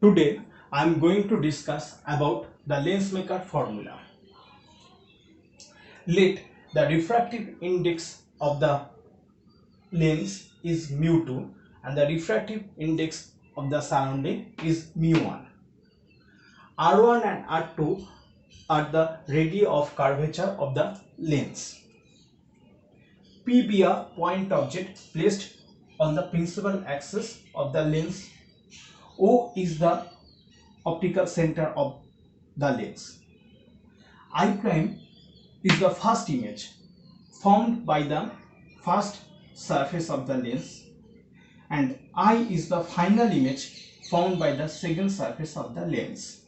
Today I am going to discuss about the Lensmaker formula. Let the refractive index of the lens is mu2 and the refractive index of the surrounding is mu1. R1 and R2 are the radii of curvature of the lens. P be a point object placed on the principal axis of the lens. O is the optical center of the lens. I prime is the first image formed by the first surface of the lens, and I is the final image formed by the second surface of the lens.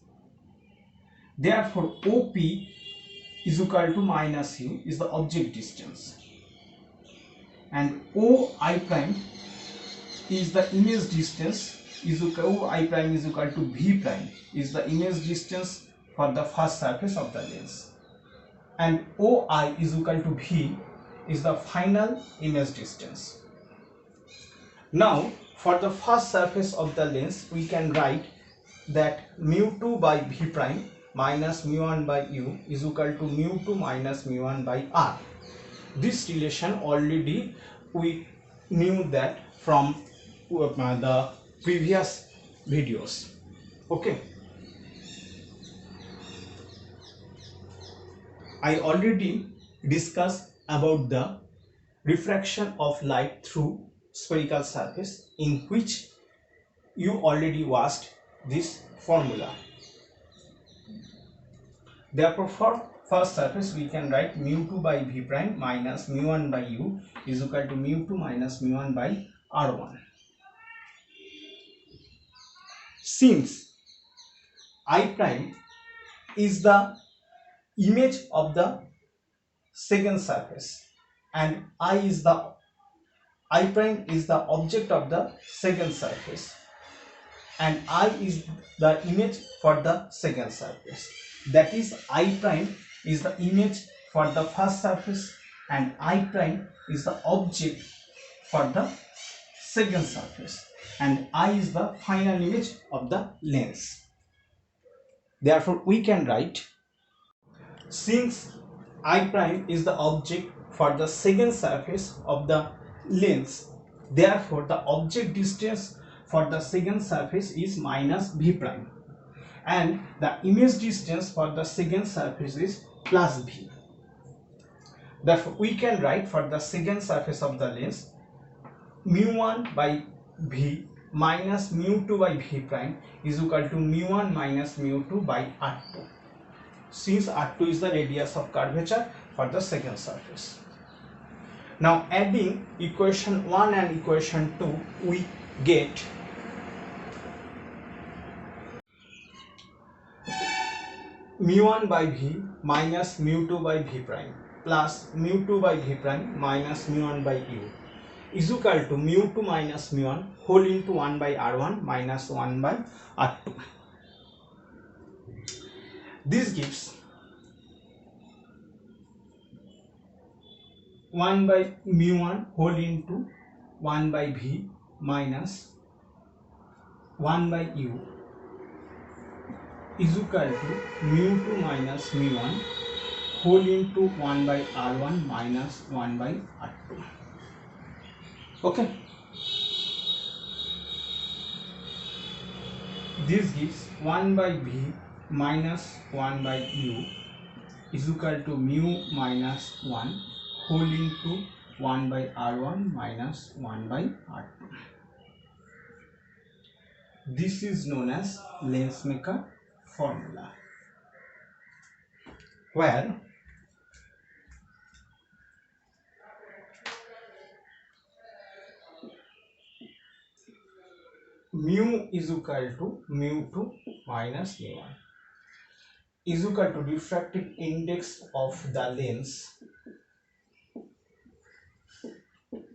Therefore, OP is equal to minus U is the object distance, and OI prime is the image distance OI prime is equal to V prime is the image distance for the first surface of the lens, and OI is equal to V is the final image distance. Now for the first surface of the lens we can write that mu2 by V prime minus mu1 by U is equal to mu2 minus mu1 by R. This relation already we knew that from the previous videos. Okay, I already discussed about the refraction of light through spherical surface, in which you already watched this formula. Therefore, for first surface we can write mu2 by V prime minus mu1 by U is equal to mu2 minus mu1 by R1. Since I prime is the image of the second surface and I prime is the object of the second surface and I is the image for the second surface, that is I prime is the image for the first surface and I prime is the object for the second surface, and I is the final image of the lens. Therefore we can write, since I prime is the object for the second surface of the lens, therefore the object distance for the second surface is minus V prime and the image distance for the second surface is plus V. Therefore we can write for the second surface of the lens mu1 by V minus mu2 by V prime is equal to mu1 minus mu2 by R2, since R2 is the radius of curvature for the second surface. Now adding equation 1 and equation 2 we get mu1 by V minus mu2 by V prime plus mu2 by V prime minus mu1 by U is equal to mu2 minus mu1 whole into 1 by R1 minus 1 by R2. This gives 1 by mu1 whole into 1 by V minus 1 by U is equal to mu2 minus mu1 whole into 1 by R1 minus 1 by R2. Okay, this gives 1 by V minus 1 by U is equal to mu minus 1 whole into 1 by R1 minus 1 by R2. This is known as Lensmaker formula, where mu is equal to mu2 minus mu1 is equal to refractive index of the lens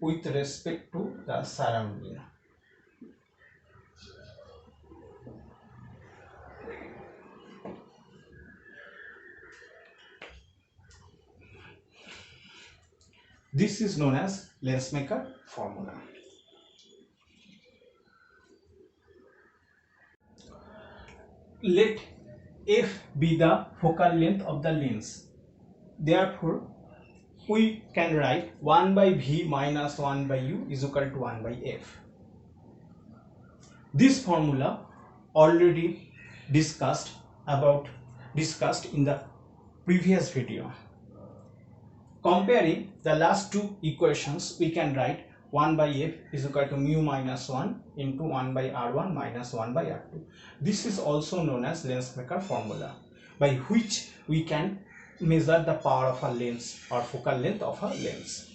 with respect to the surrounding. This is known as Lensmaker formula. let f be the focal length of the lens. Therefore, we can write 1 by v minus 1 by u is equal to 1 by f. This formula already discussed in the previous video. Comparing the last two equations, we can write 1 by f is equal to mu minus 1 into 1 by r1 minus 1 by r2. This is also known as Lense-Breaker formula, by which we can measure the power of a lens or focal length of a lens.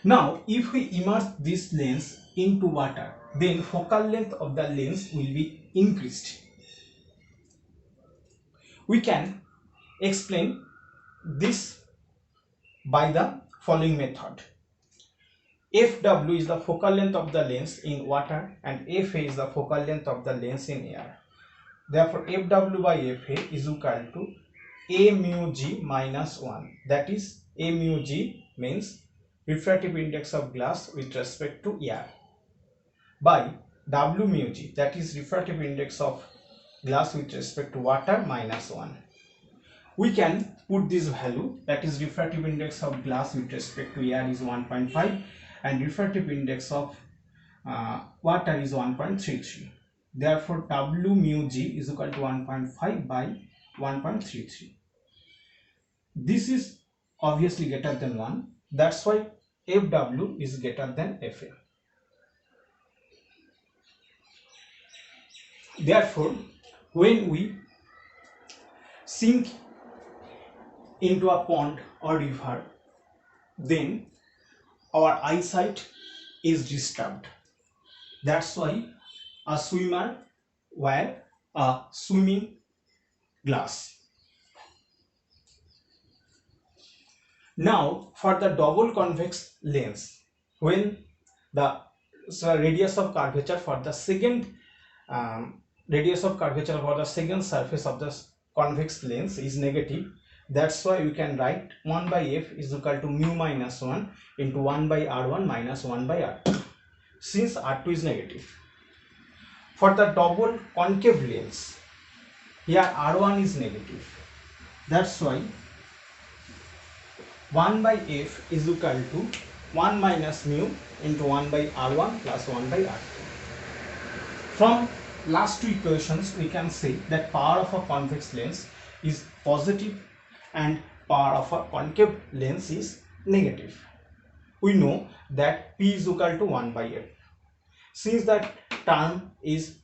Now, if we immerse this lens into water, then focal length of the lens will be increased. We can explain this by the following method. Fw is the focal length of the lens in water and Fa is the focal length of the lens in air. Therefore, Fw by Fa is equal to A mu g minus 1. That is, A mu g means refractive index of glass with respect to air, by W mu g, that is refractive index of glass with respect to water, minus 1. We can put this value, that is refractive index of glass with respect to air is 1.5 and refractive index of water is 1.33. Therefore, W mu g is equal to 1.5 by 1.33. This is obviously greater than 1. That's why Fw is greater than Fa. Therefore, when we sink into a pond or river, then our eyesight is disturbed. That's why a swimmer wear a swimming glass. Now, for the double convex lens, when the radius of curvature for the second surface of the convex lens is negative, that's why we can write 1 by f is equal to mu minus 1 into 1 by r1 minus 1 by r2, since r2 is negative. For the double concave lens, here r1 is negative, that's why 1 by f is equal to 1 minus mu into 1 by r1 plus 1 by r2. From last two equations, we can say that power of a convex lens is positive and power of a concave lens is negative. We know that P is equal to 1 by f. Since that term is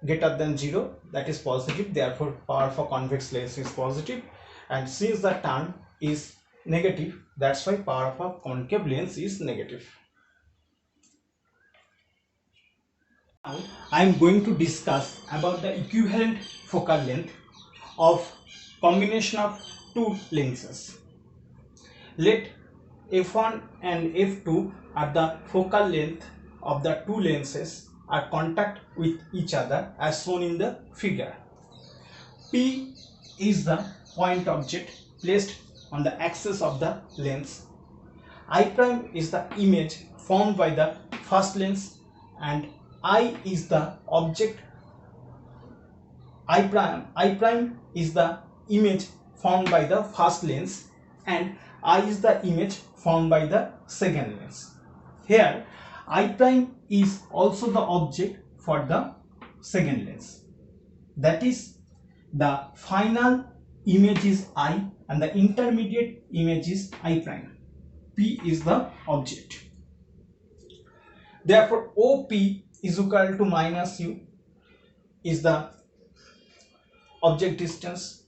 greater than 0, that is positive, therefore power of a convex lens is positive, and since the term is negative, that's why power of a concave lens is negative. Now I am going to discuss about the equivalent focal length of combination of two lenses. Let f1 and f2 are the focal length of the two lenses are contact with each other as shown in the figure. P is the point object placed on the axis of the lens. I prime is the image formed by the first lens, and I is the object. I prime is the image formed by the first lens, and I is the image formed by the second lens. Here I prime is also the object for the second lens. That is, the final image is I and the intermediate image is I prime. P is the object. Therefore, OP is equal to minus U is the object distance,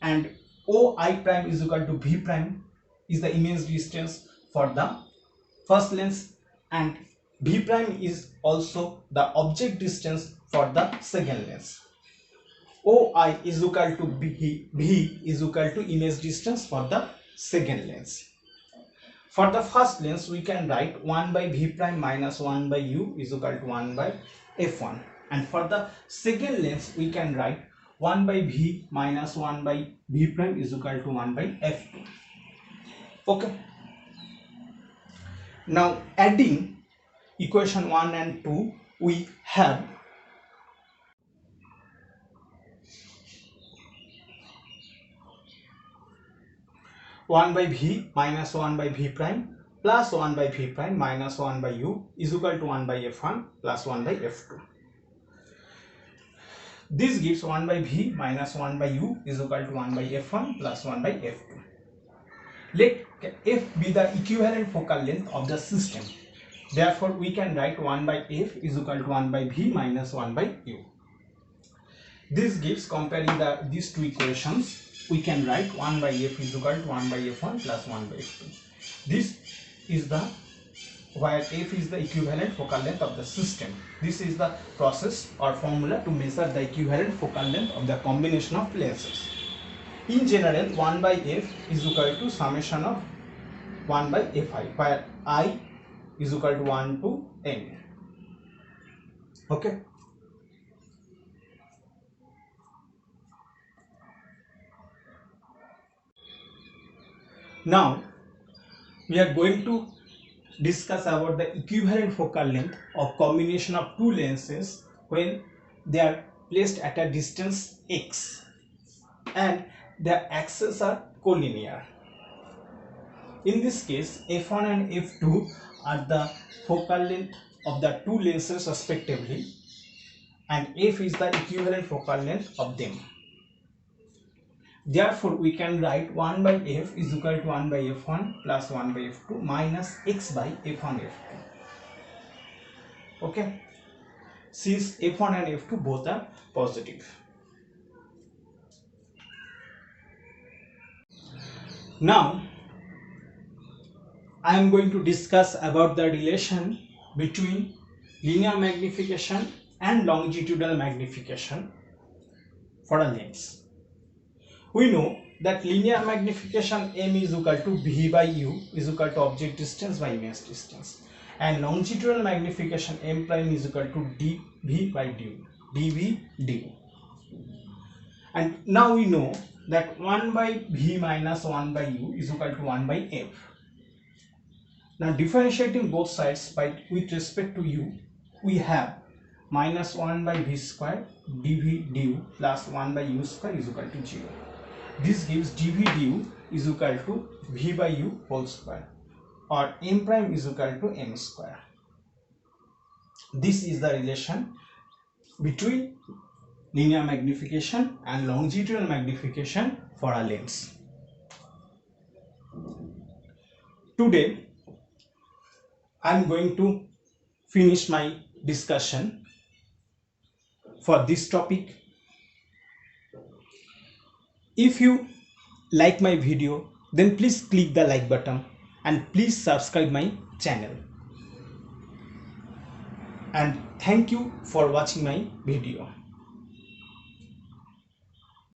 and OI prime is equal to V prime is the image distance for the first lens, and V prime is also the object distance for the second lens. OI is equal to V is equal to image distance for the second lens. For the first lens, we can write 1 by V prime minus 1 by U is equal to 1 by F1. And for the second lens, we can write 1 by V minus 1 by V prime is equal to 1 by F2. Okay. Now, adding equation 1 and 2, we have 1 by v minus 1 by v prime plus 1 by v prime minus 1 by u is equal to 1 by f1 plus 1 by f2. This gives 1 by v minus 1 by u is equal to 1 by f1 plus 1 by f2. Let f be the equivalent focal length of the system. Therefore, we can write 1 by f is equal to 1 by v minus 1 by u. This gives, comparing these two equations, we can write 1 by f is equal to 1 by f1 plus 1 by f2. This is the where f is the equivalent focal length of the system. This is the process or formula to measure the equivalent focal length of the combination of lenses. In general, 1 by f is equal to summation of 1 by fi, where I is equal to 1 to n. Okay. Now we are going to discuss about the equivalent focal length of combination of two lenses when they are placed at a distance x and their axes are collinear. In this case, f1 and f2 are the focal length of the two lenses respectively, and f is the equivalent focal length of them. Therefore, we can write 1 by f is equal to 1 by f1 plus 1 by f2 minus x by f1 f2. Okay, since f1 and f2 both are positive. Now I am going to discuss about the relation between linear magnification and longitudinal magnification for a lens. We know that linear magnification m is equal to v by u is equal to object distance by image distance, and longitudinal magnification m prime is equal to dv by du, dv du. And now we know that 1 by v minus 1 by u is equal to 1 by f. Now differentiating both sides by with respect to u, we have minus 1 by v square dv du plus 1 by u square is equal to 0. This gives dv du is equal to v by u whole square, or m prime is equal to m square. This is the relation between linear magnification and longitudinal magnification for a lens. Today I am going to finish my discussion for this topic. If you like my video, then please click the like button and please subscribe my channel. And thank you for watching my video.